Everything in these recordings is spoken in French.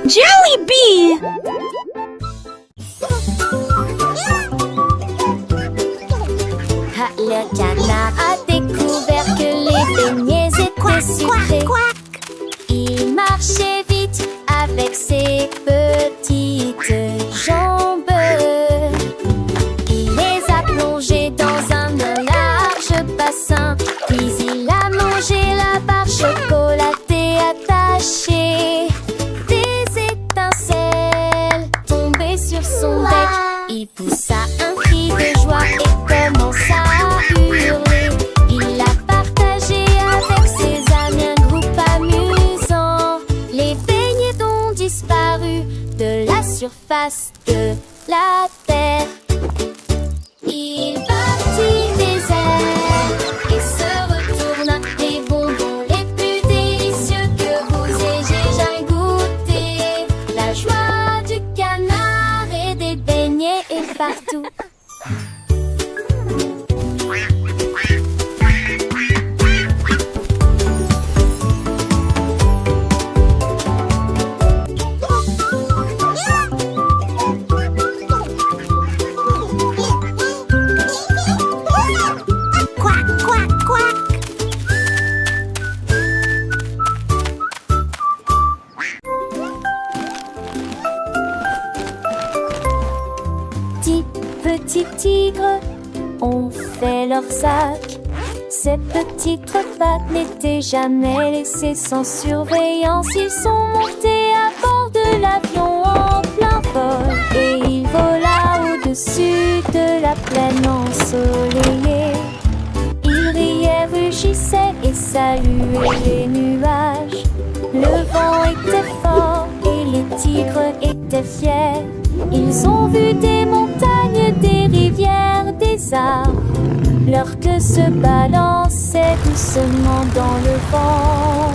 Jollibee! Le canard a découvert que les beignets étaient sucrés. Il marchait vite avec ses petites jambes. Il les a plongés dans un large bassin. Puis il a mangé la barre chocolatée attachée. Des étincelles tombaient sur son bec. Il poussa un cri de joie et commença à hurler. Il l'a partagé avec ses amis, un groupe amusant. Les beignets ont disparu de la surface de la terre. Il battit des ailes et se retourna. Les bonbons les plus délicieux que vous ayez jamais goûté. La joie du canard et des beignets est partout. Petits tigres ont fait leur sac. Ces petites pattes n'étaient jamais laissées sans surveillance. Ils sont montés à bord de l'avion en plein vol. Et il vola au-dessus de la plaine ensoleillée. Il riait, rugissait et saluait les nuages. Le vent était fort et les tigres étaient fiers. Ils ont vu des montagnes, des rivières, des arbres. Leur queue se balançait doucement dans le vent.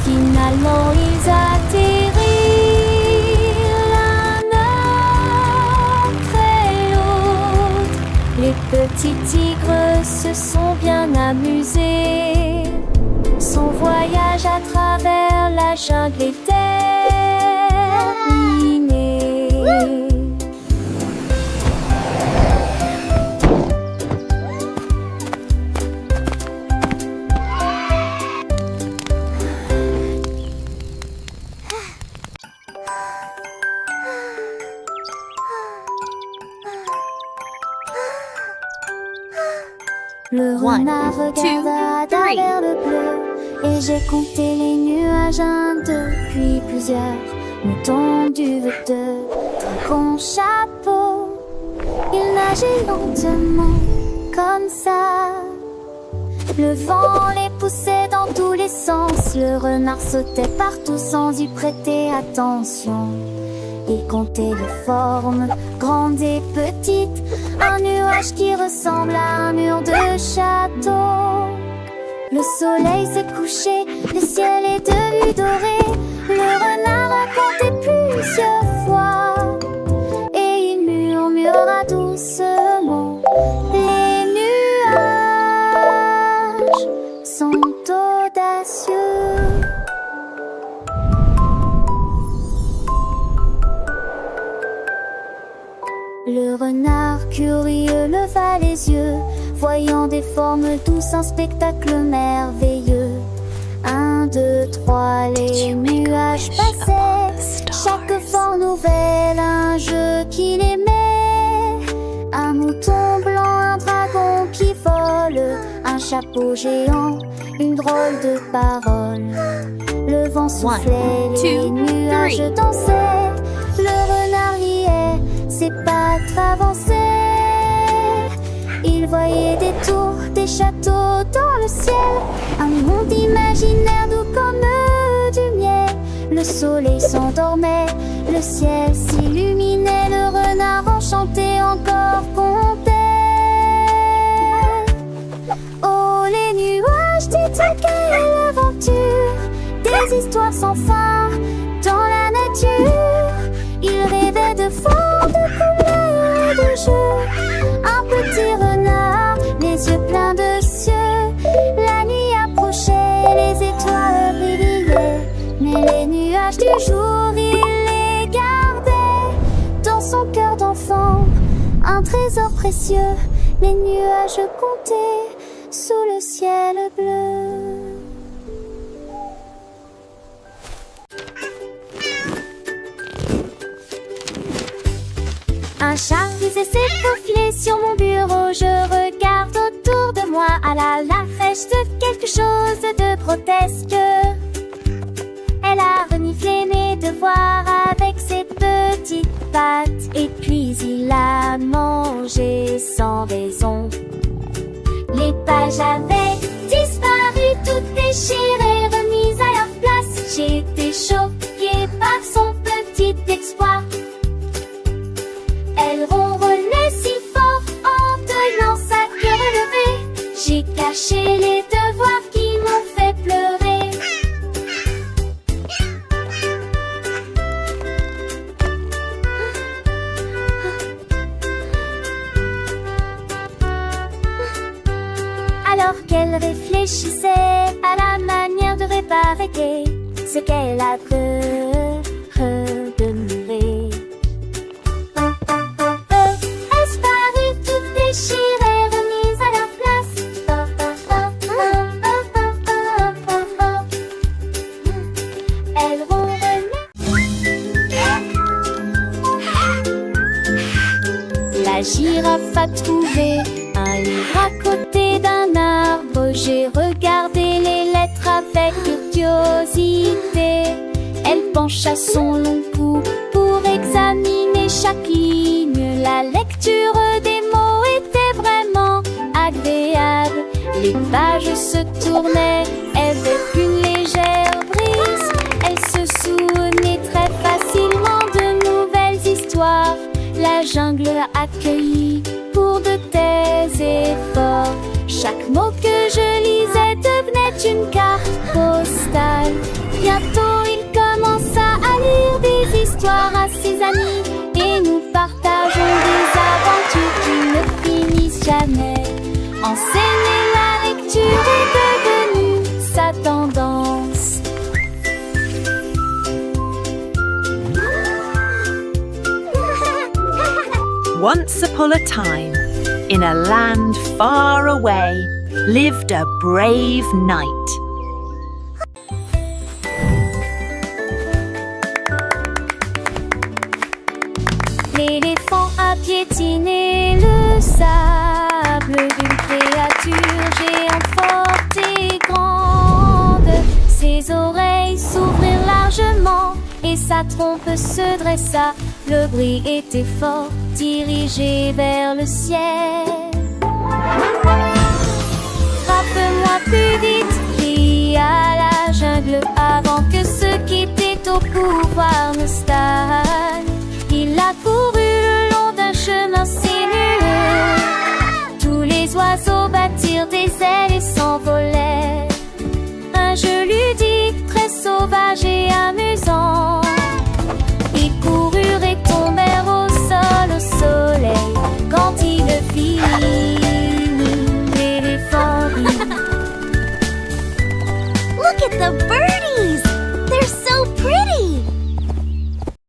Finalement, ils atterrirent l'un après l'autre. Les petits tigres se sont bien amusés. Son voyage à travers la jungle est terminé. Le renard regarda à travers le bleu. Et j'ai compté les nuages, 1, 2, puis plusieurs moutons duveteux, dragons, chapeau. Il nageait lentement, comme ça. Le vent les poussait dans tous les sens. Le renard sautait partout sans y prêter attention. Il comptait les formes, grandes et petites. Un nuage qui ressemble à un mur de château. Le soleil s'est couché, le ciel est devenu doré. Le renard a compté plusieurs fois. Et il murmura doucement: les nuages sont audacieux. Le renard curieux leva les yeux, voyant des formes douces, un spectacle merveilleux. 1, 2, 3, les nuages passaient, chaque forme nouvelle, un jeu qu'il aimait. Un mouton blanc, un dragon qui vole, un chapeau géant, une drôle de parole. Le vent soufflait, les nuages dansaient, le renard riait, ses pattes avançaient. Il voyait des tours, des châteaux dans le ciel, un monde imaginaire doux comme du miel. Le soleil s'endormait, le ciel s'illuminait, le renard enchanté encore comptait. Oh les nuages, dites quelle aventure, des histoires sans fin dans la nature. Il rêvait de formes, de couleurs et de jeux. Un petit renard, les yeux pleins de cieux. La nuit approchait, les étoiles brillaient, mais les nuages nuages du jour, il les gardait dans son cœur d'enfant. Un trésor précieux, les nuages comptaient sous le ciel bleu. Un chat disait s'est faufilé sur mon bureau. Je regarde autour de moi à la fraîche de quelque chose de grotesque. Elle a reniflé mes devoirs avec ses petites pattes, et puis il a mangé sans raison. Les pages avaient disparu, toutes déchirées, remises à leur place. J'étais choquée par son petit exploit. Elle ronronnait si fort en tenant sa queue relevée. J'ai caché les devoirs qui m'ont fait pleurer. Alors qu'elle réfléchissait à la manière de réparer ce qu'elle a redemuré. Déchirées, remises à leur place. Elles ronronnait. La girafe a trouvé un livre à côté d'un arbre. J'ai regardé les lettres avec curiosité. Elle pencha son long cou pour examiner chaque ligne. La lecture des mots était vraiment agréable. Les pages se tournaient avec une légère brise. Elle se souvenait très facilement de nouvelles histoires. La jungle a accueilli pour de tels efforts. Chaque mot que je lisais devenait une carte postale. Bientôt il commença à lire des histoires à ses amis, et nous partageons des aventures qui ne finissent jamais. Enseigner la lecture est devenue sa tendance. Once upon a time, in a land far away, lived a brave knight. L'éléphant a piétiné le sable d'une créature géante forte et grande. Ses oreilles s'ouvrirent largement et sa trompe se dressa. Le bruit était fort, dirigé vers le ciel. Frappe-moi plus vite, cria la jungle, avant que ceux qui étaient au pouvoir ne stagnent. Il a couru le long d'un chemin si